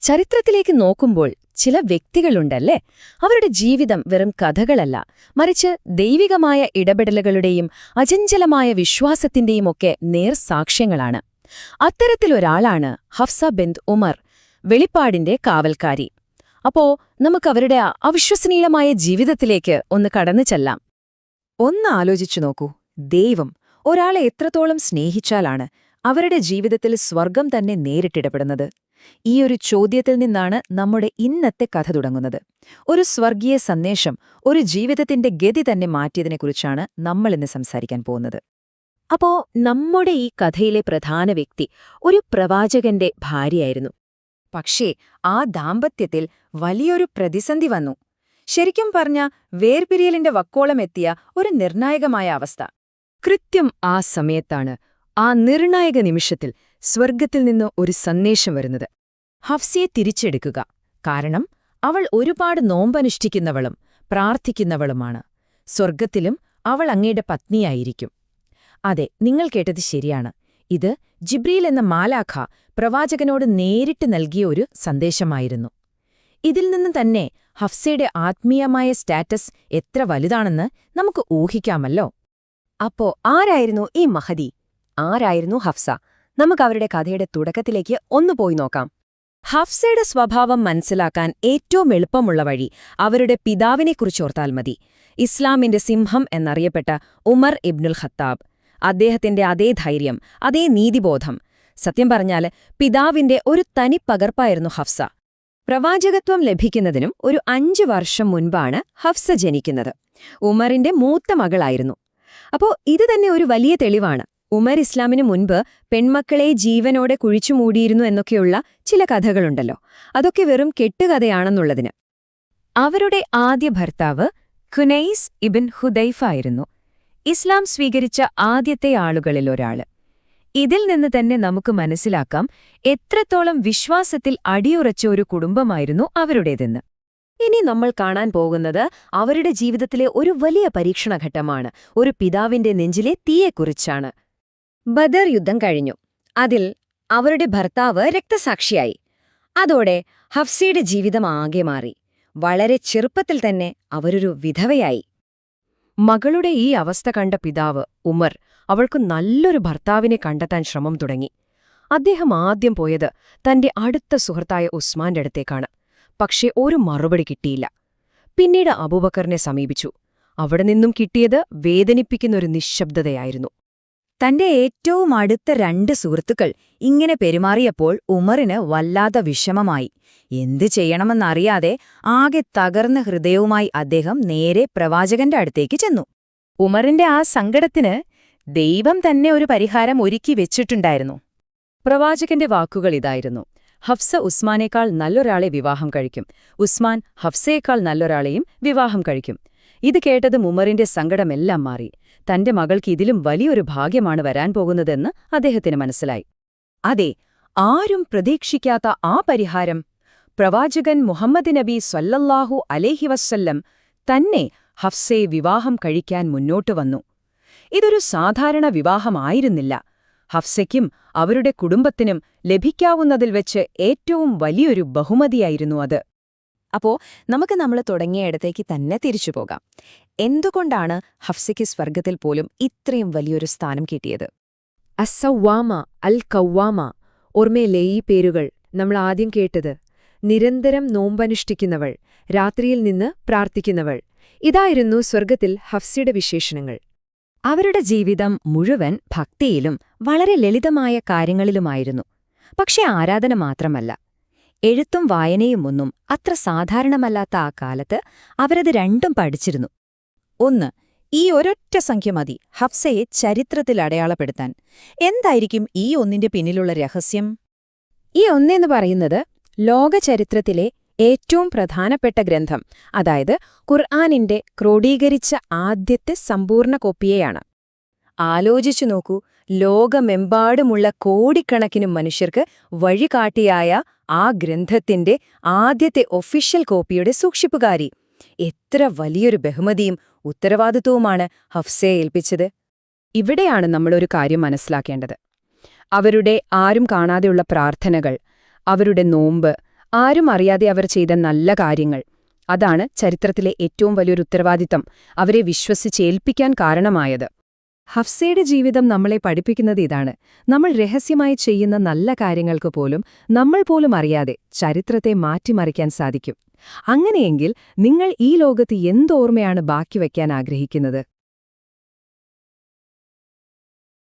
ചരിത്രത്തിലേക്ക് നോക്കുമ്പോൾ ചില വ്യക്തികളുണ്ടല്ലേ, അവരുടെ ജീവിതം വെറും കഥകളല്ല, മറിച്ച് ദൈവികമായ ഇടപെടലുകളുടെയും അചഞ്ചലമായ വിശ്വാസത്തിന്റെയുമൊക്കെ നേർസാക്ഷ്യങ്ങളാണ്. അത്തരത്തിലൊരാളാണ് ഹഫ്സ ബിൻത് ഉമർ, വെളിപ്പാടിന്റെ കാവൽക്കാരി. അപ്പോ നമുക്കവരുടെ അവിശ്വസനീയമായ ജീവിതത്തിലേക്ക് ഒന്ന് കടന്നു ചെല്ലാം. ഒന്ന് ആലോചിച്ചു നോക്കൂ, ദൈവം ഒരാളെ എത്രത്തോളം സ്നേഹിച്ചാലാണ് അവരുടെ ജീവിതത്തിൽ സ്വർഗം തന്നെ നേരിട്ടിടപെടുന്നത്? ഈയൊരു ചോദ്യത്തിൽ നിന്നാണ് നമ്മുടെ ഇന്നത്തെ കഥ തുടങ്ങുന്നത്. ഒരു സ്വർഗീയ സന്ദേശം ഒരു ജീവിതത്തിന്റെ ഗതി തന്നെ മാറ്റിയതിനെക്കുറിച്ചാണ് നമ്മളിന്ന് സംസാരിക്കാൻ പോകുന്നത്. അപ്പോ നമ്മുടെ ഈ കഥയിലെ പ്രധാന വ്യക്തി ഒരു പ്രവാചകന്റെ ഭാര്യയായിരുന്നു. പക്ഷേ ആ ദാമ്പത്യത്തിൽ വലിയൊരു പ്രതിസന്ധി വന്നു. ശരിക്കും പറഞ്ഞ വേർപിരിയലിന്റെ വക്കോളമെത്തിയ ഒരു നിർണായകമായ അവസ്ഥ. കൃത്യം ആ സമയത്താണ്, ആ നിർണായക നിമിഷത്തിൽ സ്വർഗത്തിൽ നിന്ന് ഒരു സന്ദേശം വരുന്നത്: ഹഫ്സയെ തിരിച്ചെടുക്കുക. കാരണം അവൾ ഒരുപാട് നോമ്പനുഷ്ഠിക്കുന്നവളും പ്രാർത്ഥിക്കുന്നവളുമാണ്. സ്വർഗത്തിലും അവൾ അങ്ങയുടെ പത്നിയായിരിക്കും. അതെ, നിങ്ങൾ കേട്ടത് ശരിയാണ്. ഇത് ജിബ്രീൽ എന്ന മാലാഖ പ്രവാചകനോട് നേരിട്ട് നൽകിയ ഒരു സന്ദേശമായിരുന്നു. ഇതിൽ നിന്ന് തന്നെ ഹഫ്സയുടെ ആത്മീയമായ സ്റ്റാറ്റസ് എത്ര വലുതാണെന്ന് നമുക്ക് ഊഹിക്കാമല്ലോ. അപ്പോ ആരായിരുന്നു ഈ മഹദി? ആരായിരുന്നു ഹഫ്സ? നമുക്കവരുടെ കഥയുടെ തുടക്കത്തിലേക്ക് ഒന്ന് പോയി നോക്കാം. ഹഫ്സയുടെ സ്വഭാവം മനസ്സിലാക്കാൻ ഏറ്റവും എളുപ്പമുള്ള വഴി അവരുടെ പിതാവിനെക്കുറിച്ചോർത്താൽ മതി. ഇസ്ലാമിന്റെ സിംഹം എന്നറിയപ്പെട്ട ഉമർ ഇബ്നുൽ ഖത്താബ്. അദ്ദേഹത്തിന്റെ അതേ ധൈര്യം, അതേ നീതിബോധം. സത്യം പറഞ്ഞാൽ പിതാവിന്റെ ഒരു തനിപ്പകർപ്പായിരുന്നു ഹഫ്സ. പ്രവാചകത്വം ലഭിക്കുന്നതിനും ഒരു 5 വർഷം മുൻപാണ് ഹഫ്സ ജനിക്കുന്നത്. ഉമറിന്റെ മൂത്ത മകളായിരുന്നു. അപ്പോ ഇത് തന്നെ ഒരു വലിയ തെളിവാണ്. ഉമർ ഇസ്ലാമിനു മുൻപ് പെൺമക്കളെ ജീവനോടെ കുഴിച്ചുമൂടിയിരുന്നു എന്നൊക്കെയുള്ള ചില കഥകളുണ്ടല്ലോ, അതൊക്കെ വെറും കെട്ടുകഥയാണെന്നുള്ളതിന്. അവരുടെ ആദ്യ ഭർത്താവ് ഖുനൈസ് ഇബിൻ ഹുദൈഫ ആയിരുന്നു, ഇസ്ലാം സ്വീകരിച്ച ആദ്യത്തെ ആളുകളിലൊരാള്. ഇതിൽ നിന്ന് തന്നെ നമുക്ക് മനസ്സിലാക്കാം എത്രത്തോളം വിശ്വാസത്തിൽ അടിയുറച്ച ഒരു കുടുംബമായിരുന്നു അവരുടേതെന്ന്. ഇനി നമ്മൾ കാണാൻ പോകുന്നത് അവരുടെ ജീവിതത്തിലെ ഒരു വലിയ പരീക്ഷണഘട്ടമാണ്. ഒരു പിതാവിന്റെ നെഞ്ചിലെ തീയെക്കുറിച്ചാണ്. ബദർ യുദ്ധം കഴിഞ്ഞു. അതിൽ അവരുടെ ഭർത്താവ് രക്തസാക്ഷിയായി. അതോടെ ഹഫ്സയുടെ ജീവിതം ആകെ മാറി. വളരെ ചെറുപ്പത്തിൽ തന്നെ അവരൊരു വിധവയായി. മകളുടെ ഈ അവസ്ഥ കണ്ട പിതാവ് ഉമർ അവൾക്ക് നല്ലൊരു ഭർത്താവിനെ കണ്ടെത്താൻ ശ്രമം തുടങ്ങി. അദ്ദേഹം ആദ്യം പോയത് തന്റെ അടുത്ത സുഹൃത്തായ ഉസ്മാന്റെ അടുത്തേക്കാണ്. പക്ഷേ ഒരു മറുപടി കിട്ടിയില്ല. പിന്നീട് അബൂബക്കറിനെ സമീപിച്ചു. അവിടെ നിന്നും കിട്ടിയത് വേദനിപ്പിക്കുന്നൊരു നിശ്ശബ്ദതയായിരുന്നു. തന്റെ ഏറ്റവും അടുത്ത 2 സുഹൃത്തുക്കൾ ഇങ്ങനെ പെരുമാറിയപ്പോൾ ഉമറിന് വല്ലാത്ത വിഷമമായി. എന്തു ചെയ്യണമെന്നറിയാതെ ആകെ തകർന്ന ഹൃദയവുമായി അദ്ദേഹം നേരെ പ്രവാചകന്റെ അടുത്തേക്ക് ചെന്നു. ഉമറിന്റെ ആ സങ്കടത്തിന് ദൈവം തന്നെ ഒരു പരിഹാരം ഒരുക്കി വെച്ചിട്ടുണ്ടായിരുന്നു. പ്രവാചകന്റെ വാക്കുകൾ ഇതായിരുന്നു: ഹഫ്സ ഉസ്മാനേക്കാൾ നല്ലൊരാളെ വിവാഹം കഴിക്കും, ഉസ്മാൻ ഹഫ്സയേക്കാൾ നല്ലൊരാളെയും വിവാഹം കഴിക്കും. ഇത് കേട്ടതും ഉമറിന്റെ സങ്കടമെല്ലാം മാറി. തന്റെ മകൾക്ക് ഇതിലും വലിയൊരു ഭാഗ്യമാണ് വരാൻ പോകുന്നതെന്ന് അദ്ദേഹത്തിന് മനസ്സിലായി. അതെ, ആരും പ്രതീക്ഷിക്കാത്ത ആ പരിഹാരം പ്രവാചകൻ മുഹമ്മദ് നബി സ്വല്ലല്ലാഹു അലൈഹി വസല്ലം തന്നെ ഹഫ്സയെ വിവാഹം കഴിക്കാൻ മുന്നോട്ടു വന്നു. ഇതൊരു സാധാരണ വിവാഹമായിരുന്നില്ല. ഹഫ്സയ്ക്കും അവരുടെ കുടുംബത്തിനും ലഭിക്കാവുന്നതിൽ വെച്ച് ഏറ്റവും വലിയൊരു ബഹുമതിയായിരുന്നു അത്. അപ്പോ നമുക്ക് നമ്മൾ തുടങ്ങിയ ഇടത്തേക്ക് തന്നെ തിരിച്ചു പോകാം. എന്തുകൊണ്ടാണ് ഹഫ്സയ്ക്ക് സ്വർഗത്തിൽ പോലും ഇത്രയും വലിയൊരു സ്ഥാനം കിട്ടിയത്? അസ്സവ്വാമ, അൽ കവ്വാമ, ഓർമ്മയില്ലേ ഈ പേരുകൾ നമ്മൾ ആദ്യം കേട്ടത്? നിരന്തരം നോമ്പനുഷ്ഠിക്കുന്നവൾ, രാത്രിയിൽ നിന്ന് പ്രാർത്ഥിക്കുന്നവൾ. ഇതായിരുന്നു സ്വർഗത്തിൽ ഹഫ്സയുടെ വിശേഷണങ്ങൾ. അവരുടെ ജീവിതം മുഴുവൻ ഭക്തിയിലും വളരെ ലളിതമായ കാര്യങ്ങളിലുമായിരുന്നു. പക്ഷെ ആരാധന മാത്രമല്ല, എഴുത്തും വായനയും ഒന്നും അത്ര സാധാരണമല്ലാത്ത ആ കാലത്ത് അവരത് രണ്ടും പഠിച്ചിരുന്നു. ഒന്ന്, ഈ ഒരൊറ്റ സംഖ്യ മതി ഹഫ്സയെ ചരിത്രത്തിൽ അടയാളപ്പെടുത്താൻ. എന്തായിരിക്കും ഈ ഒന്നിന്റെ പിന്നിലുള്ള രഹസ്യം? ഈ ഒന്നെന്ന് പറയുന്നത് ലോകചരിത്രത്തിലെ ഏറ്റവും പ്രധാനപ്പെട്ട ഗ്രന്ഥം, അതായത് ഖുർആനിന്റെ ക്രോഡീകരിച്ച ആദ്യത്തെ സമ്പൂർണ്ണ കോപ്പിയെയാണ്. ആലോചിച്ചു നോക്കൂ, ലോകമെമ്പാടുമുള്ള കോടിക്കണക്കിന് മനുഷ്യർക്ക് വഴികാട്ടിയായ ആ ഗ്രന്ഥത്തിന്റെ ആദ്യത്തെ ഒഫീഷ്യൽ കോപ്പിയുടെ സൂക്ഷിപ്പുകാരി. എത്ര വലിയൊരു ബഹുമതിയും ഉത്തരവാദിത്വവുമാണ് ഹഫ്സയെ ഏൽപ്പിച്ചത്. ഇവിടെയാണ് നമ്മളൊരു കാര്യം മനസ്സിലാക്കേണ്ടത്. അവരുടെ ആരും കാണാതെയുള്ള പ്രാർത്ഥനകൾ, അവരുടെ നോമ്പ്, ആരും അറിയാതെ അവർ ചെയ്ത നല്ല കാര്യങ്ങൾ. അതാണ് ചരിത്രത്തിലെ ഏറ്റവും വലിയൊരു ഉത്തരവാദിത്തം അവരെ വിശ്വസിച്ചേൽപ്പിക്കാൻ കാരണമായത്. ഹഫ്സയുടെ ജീവിതം നമ്മളെ പഠിപ്പിക്കുന്നത് ഇതാണ്. നമ്മൾ രഹസ്യമായി ചെയ്യുന്ന നല്ല കാര്യങ്ങൾക്ക് പോലും നമ്മൾ പോലും അറിയാതെ ചരിത്രത്തെ മാറ്റിമറിക്കാൻ സാധിക്കും. അങ്ങനെയെങ്കിൽ നിങ്ങൾ ഈ ലോകത്ത് എന്തോർമ്മയാണ് ബാക്കി വയ്ക്കാൻ ആഗ്രഹിക്കുന്നത്?